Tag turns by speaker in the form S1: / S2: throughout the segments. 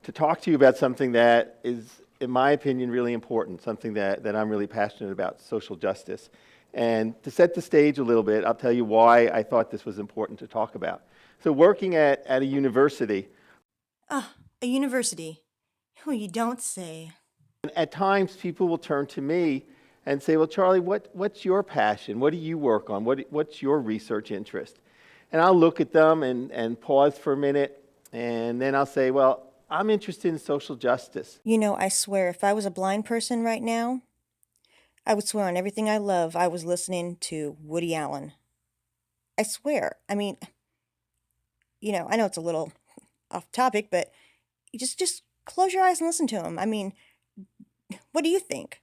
S1: to talk to you about something that is, in my opinion, really important, something that I'm really passionate about, social justice. And to set the stage a little bit, I'll tell you why I thought this was important to talk about. So working at a university,
S2: Ah, a university. Oh, you don't say.
S1: at times people will turn to me and say, well, Charlie, what's your passion? What do you work on? What's your research interest? And I'll look at them and pause for a minute, and then I'll say, well, I'm interested in social justice.
S2: You know, I swear, if I was a blind person right now, I would swear on everything I love I was listening to Woody Allen. I swear. I mean, I know it's a little off topic, but you just close your eyes and listen to him. I mean, what do you think?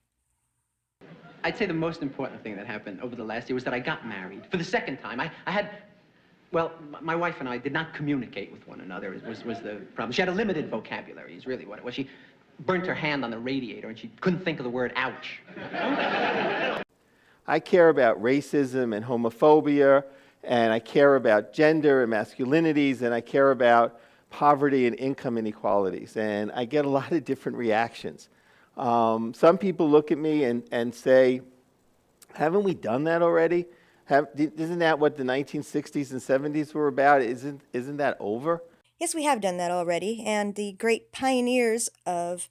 S3: I'd say the most important thing that happened over the last year was that I got married for the second time. I had, well, my wife and I did not communicate with one another. Was the problem. She had a limited vocabulary. Is really what it was. She burnt her hand on the radiator and she couldn't think of the word ouch.
S1: I care about racism and homophobia, and I care about gender and masculinities, and I care about poverty and income inequalities. And I get a lot of different reactions. Some people look at me and say, haven't we done that already? Isn't that what the 1960s and 70s were about? Isn't that over?
S2: Yes, we have done that already, and the great pioneers of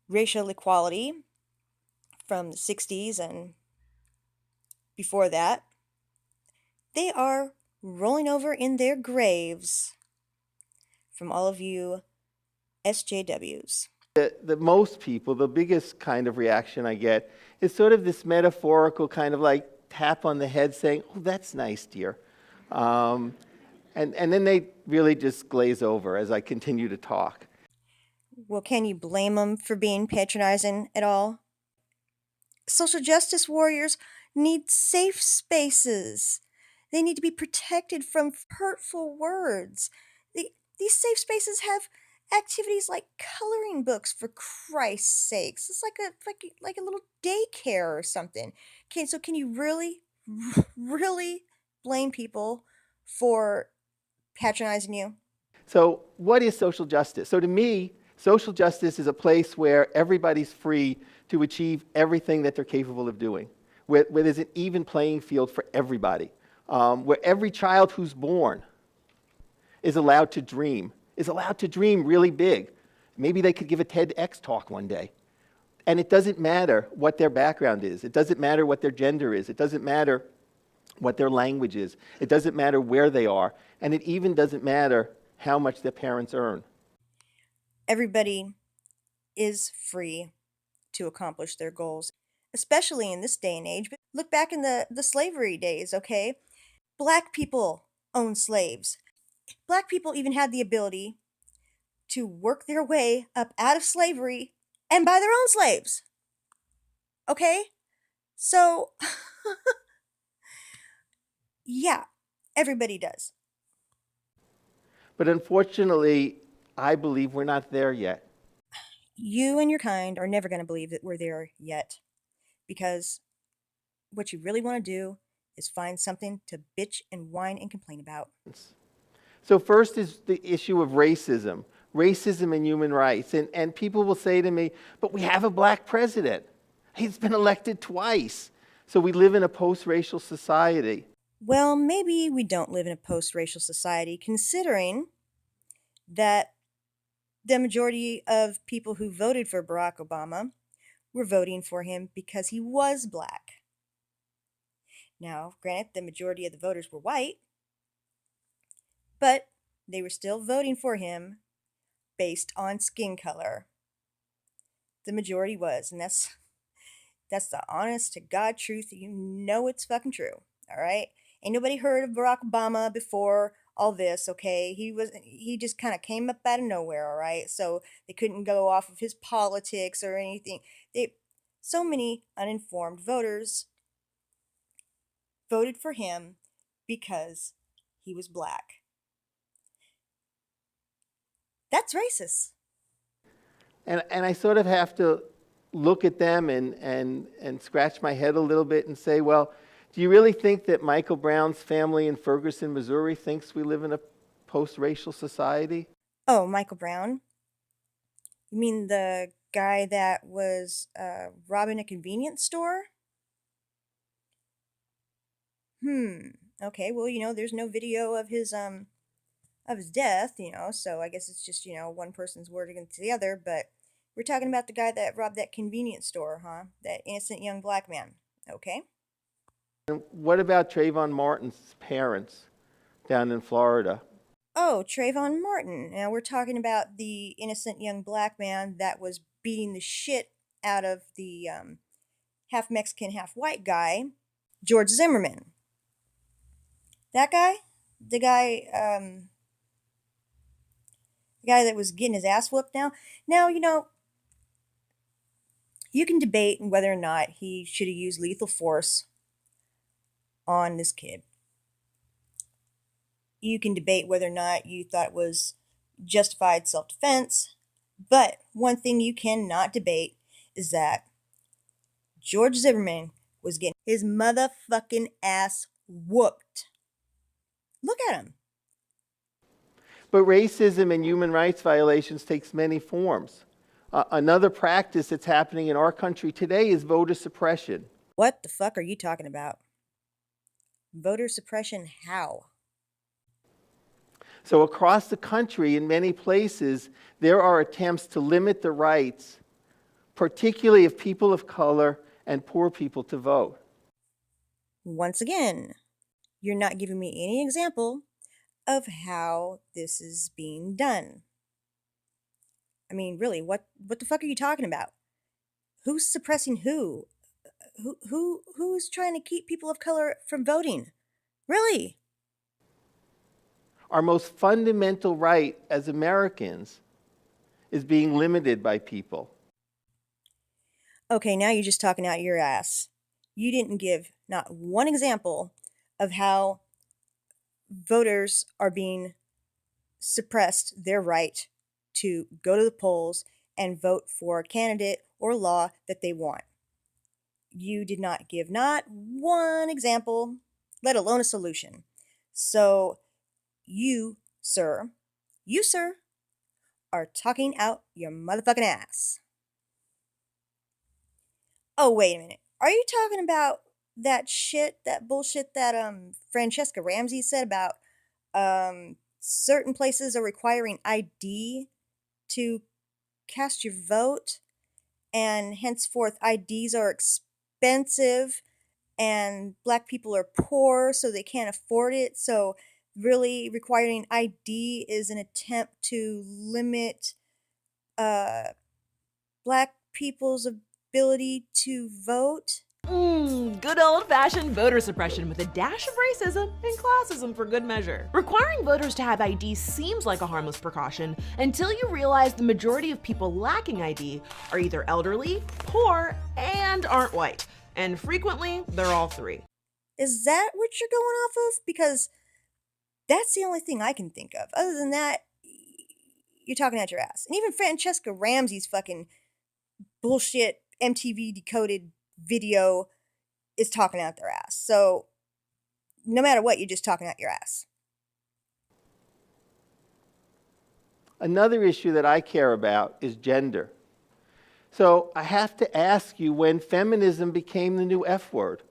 S2: racial equality from the 60s and before that, they are rolling over in their graves from all of you SJWs.
S1: The most people, the biggest kind of reaction I get is sort of this metaphorical kind of like tap on the head saying, oh, that's nice, dear. And then they really just glaze over as I continue to talk.
S2: Well, can you blame them for being patronizing at all? Social justice warriors need safe spaces. They need to be protected from hurtful words. These safe spaces have activities like coloring books, for Christ's sakes. It's like a little daycare or something. Okay, so can you really, really blame people for patronizing you?
S1: So what is social justice? So to me, social justice is a place where everybody's free to achieve everything that they're capable of doing, where there's an even playing field for everybody, where every child who's born is allowed to dream really big. Maybe they could give a TEDx talk one day. And it doesn't matter what their background is. It doesn't matter what their gender is. It doesn't matter what their language is. It doesn't matter where they are. And it even doesn't matter how much their parents earn.
S2: Everybody is free to accomplish their goals, especially in this day and age. But look back in the slavery days, okay? Black people owned slaves. Black people even had the ability to work their way up out of slavery and buy their own slaves. Okay? So, yeah, everybody does.
S1: But unfortunately, I believe we're not there yet.
S2: You and your kind are never going to believe that we're there yet. Because what you really want to do is find something to bitch and whine and complain about.
S1: So first is the issue of racism and human rights. And people will say to me, but we have a black president. He's been elected twice. So we live in a post-racial society.
S2: Well, maybe we don't live in a post-racial society, considering that the majority of people who voted for Barack Obama were voting for him because he was black. Now, granted, the majority of the voters were white, but they were still voting for him based on skin color. The majority was, and that's the honest to God truth. You know it's fucking true, all right? Ain't nobody heard of Barack Obama before all this, okay? He just kind of came up out of nowhere, all right? So they couldn't go off of his politics or anything. So many uninformed voters voted for him because he was black. That's racist.
S1: And I sort of have to look at them and scratch my head a little bit and say, well, do you really think that Michael Brown's family in Ferguson, Missouri thinks we live in a post-racial society?
S2: Oh, Michael Brown? You mean the guy that was robbing a convenience store? Hmm. Okay, well, there's no video of his death, so I guess it's just, one person's word against the other, but we're talking about the guy that robbed that convenience store, huh? That innocent young black man. Okay.
S1: And what about Trayvon Martin's parents down in Florida?
S2: Oh, Trayvon Martin. Now we're talking about the innocent young black man that was beating the shit out of the half Mexican, half white guy, George Zimmerman. That guy, the guy, the guy that was getting his ass whooped. Now you can debate whether or not he should have used lethal force on this kid. You can debate whether or not you thought it was justified self defense. But one thing you cannot debate is that George Zimmerman was getting his motherfucking ass whooped. Look at him.
S1: But racism and human rights violations takes many forms. Another practice that's happening in our country today is voter suppression.
S2: What the fuck are you talking about? Voter suppression how?
S1: So across the country, in many places, there are attempts to limit the rights, particularly of people of color and poor people, to vote.
S2: Once again, you're not giving me any example of how this is being done. I mean, really, what the fuck are you talking about? Who's suppressing who? Who's trying to keep people of color from voting? Really?
S1: Our most fundamental right as Americans is being limited by people.
S2: Okay, now you're just talking out your ass. You didn't give not one example of how voters are being suppressed their right to go to the polls and vote for a candidate or law that they want. You did not give not one example, let alone a solution. So sir, you, sir, are talking out your motherfucking ass. Oh, wait a minute. Are you talking about that bullshit that Francesca Ramsey said about certain places are requiring ID to cast your vote, and henceforth IDs are expensive and black people are poor so they can't afford it. So really requiring ID is an attempt to limit black people's ability to vote.
S4: Good old-fashioned voter suppression with a dash of racism and classism for good measure. Requiring voters to have ID seems like a harmless precaution until you realize the majority of people lacking ID are either elderly, poor, and aren't white. And frequently, they're all three.
S2: Is that what you're going off of? Because that's the only thing I can think of. Other than that, you're talking out your ass. And even Francesca Ramsey's fucking bullshit MTV decoded video is talking out their ass. So no matter what, you're just talking out your ass.
S1: Another issue that I care about is gender. So I have to ask you when feminism became the new F word.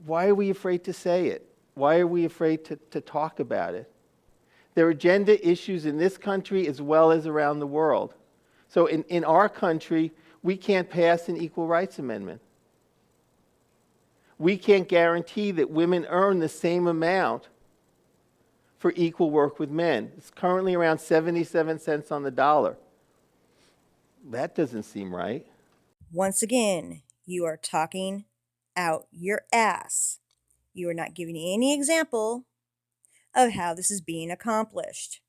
S1: Why are we afraid to say it? Why are we afraid to talk about it? There are gender issues in this country as well as around the world. So in our country, we can't pass an equal rights amendment. We can't guarantee that women earn the same amount for equal work with men. It's currently around 77 cents on the dollar. That doesn't seem right.
S2: Once again, you are talking out your ass. You are not giving any example of how this is being accomplished.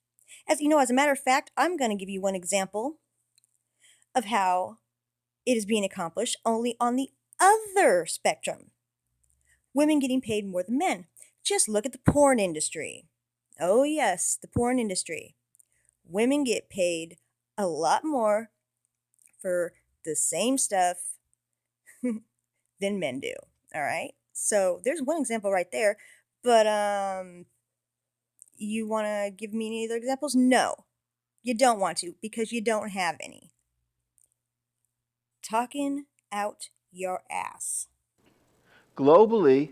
S2: As a matter of fact, I'm going to give you one example of how it is being accomplished only on the other spectrum. Women getting paid more than men. Just look at the porn industry. Oh, yes, the porn industry. Women get paid a lot more for the same stuff than men do. All right? So there's one example right there. But You want to give me any other examples? No, you don't want to because you don't have any. Talking out your ass.
S1: Globally,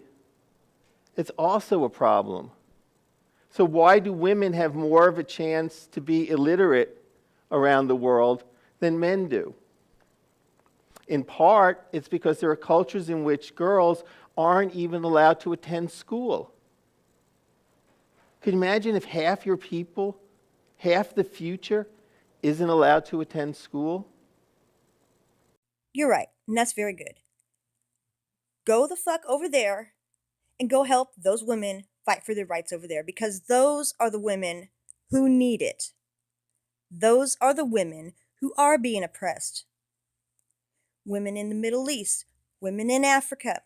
S1: it's also a problem. So why do women have more of a chance to be illiterate around the world than men do? In part, it's because there are cultures in which girls aren't even allowed to attend school. Could you imagine if half your people, half the future, isn't allowed to attend school?
S2: You're right, and that's very good. Go the fuck over there and go help those women fight for their rights over there because those are the women who need it. Those are the women who are being oppressed. Women in the Middle East, women in Africa.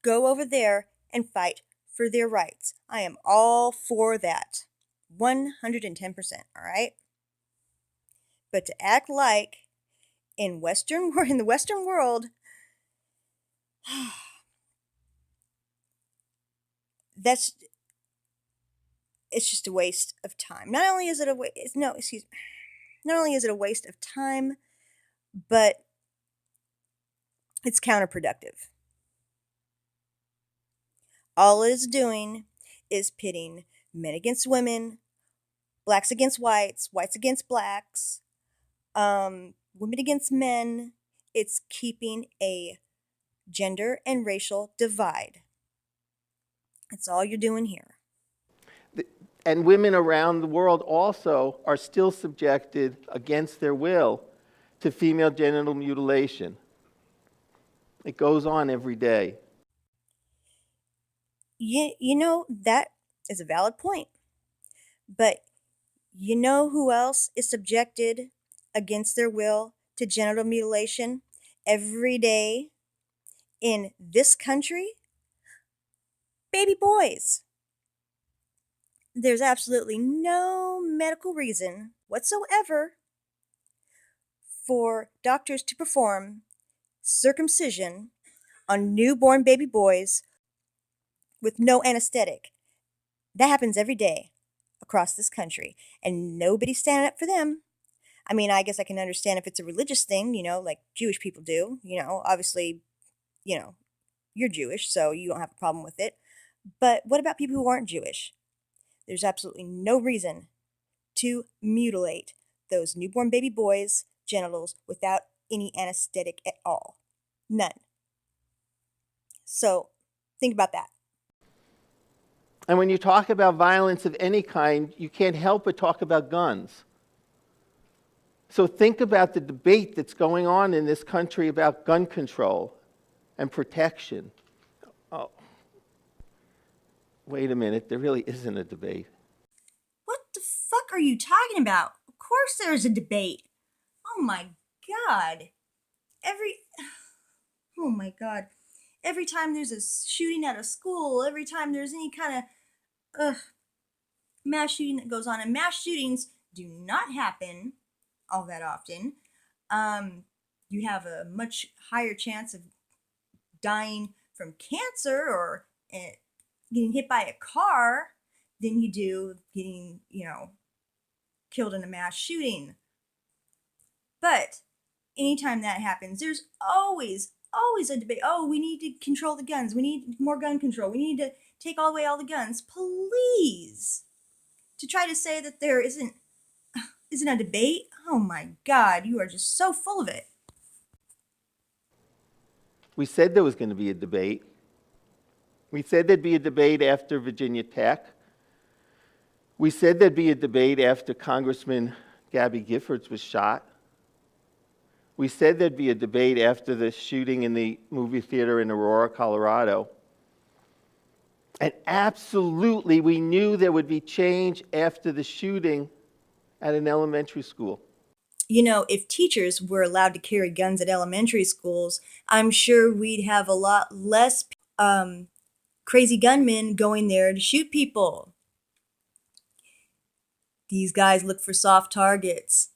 S2: Go over there and fight for their rights. I am all for that. 110%, all right? But to act like in the Western world, it's just a waste of time. Not only is it a waste, no, excuse me. Not only is it a waste of time, but it's counterproductive. All it is doing is pitting men against women, blacks against whites, whites against blacks, women against men. It's keeping a gender and racial divide. That's all you're doing here.
S1: And women around the world also are still subjected, against their will, to female genital mutilation. It goes on every day.
S2: You know, that is a valid point. But you know who else is subjected against their will to genital mutilation every day in this country? Baby boys. There's absolutely no medical reason whatsoever for doctors to perform circumcision on newborn baby boys with no anesthetic. That happens every day across this country, and nobody's standing up for them. I mean, I guess I can understand if it's a religious thing, like Jewish people do. Obviously, you're Jewish, so you don't have a problem with it. But what about people who aren't Jewish? There's absolutely no reason to mutilate those newborn baby boys' genitals without any anesthetic at all. None. So, think about that.
S1: And when you talk about violence of any kind, you can't help but talk about guns. So think about the debate that's going on in this country about gun control and protection. Oh, wait a minute, there really isn't a debate.
S2: What the fuck are you talking about? Of course there's a debate. Oh my god. Oh my god. Every time there's a shooting at a school, every time there's any kind of mass shooting that goes on, and mass shootings do not happen all that often. You have a much higher chance of dying from cancer or getting hit by a car than you do getting, killed in a mass shooting. But anytime that happens, there's always a debate. Oh, we need to control the guns. We need more gun control. We need to take away all the guns. Please. To try to say that there isn't a debate? Oh my God, you are just so full of it.
S1: We said there was going to be a debate. We said there'd be a debate after Virginia Tech. We said there'd be a debate after Congressman Gabby Giffords was shot. We said there'd be a debate after the shooting in the movie theater in Aurora, Colorado. And absolutely, we knew there would be change after the shooting at an elementary school.
S2: If teachers were allowed to carry guns at elementary schools, I'm sure we'd have a lot less crazy gunmen going there to shoot people. These guys look for soft targets.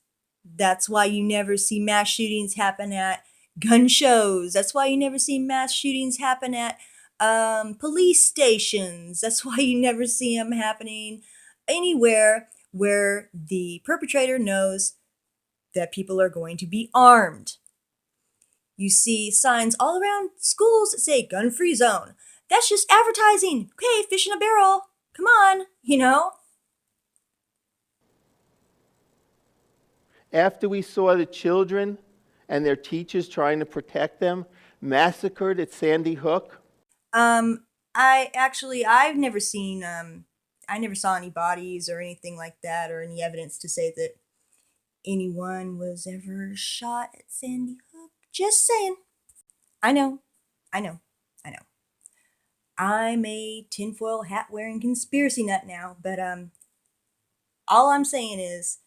S2: That's why you never see mass shootings happen at gun shows. That's why you never see mass shootings happen at Police stations. That's why you never see them happening anywhere where the perpetrator knows that people are going to be armed. You see signs all around schools that say gun-free zone. That's just advertising. Okay, fish in a barrel. Come on,
S1: After we saw the children and their teachers trying to protect them massacred at Sandy Hook,
S2: I've never seen, I never saw any bodies or anything like that, or any evidence to say that anyone was ever shot at Sandy Hook. Just saying. I know. I'm a tinfoil hat wearing conspiracy nut now, but all I'm saying is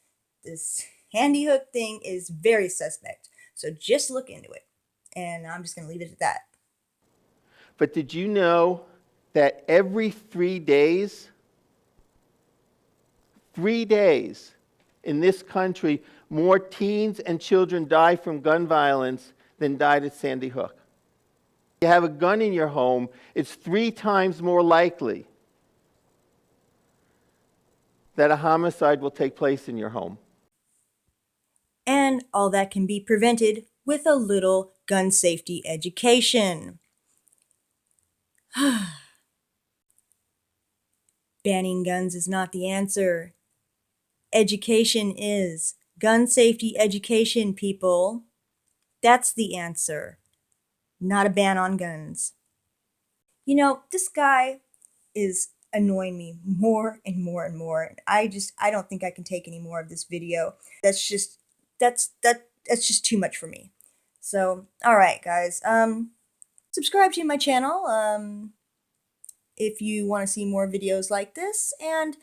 S2: this Sandy Hook thing is very suspect. So just look into it. And I'm just going to leave it at that.
S1: but did you know that every 3 days, 3 days in this country, more teens and children die from gun violence than died at Sandy Hook? If you have a gun in your home, it's 3 times more likely that a homicide will take place in your home.
S2: And all that can be prevented with a little gun safety education. Banning guns is not the answer. Education is. Gun safety education, people. That's the answer. Not a ban on guns. This guy is annoying me more and more and more. I don't think I can take any more of this video. That's just too much for me. So, all right, guys. Subscribe to my channel if you want to see more videos like this, and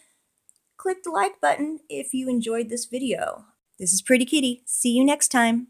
S2: click the like button if you enjoyed this video. This is Pretty Kitty. See you next time.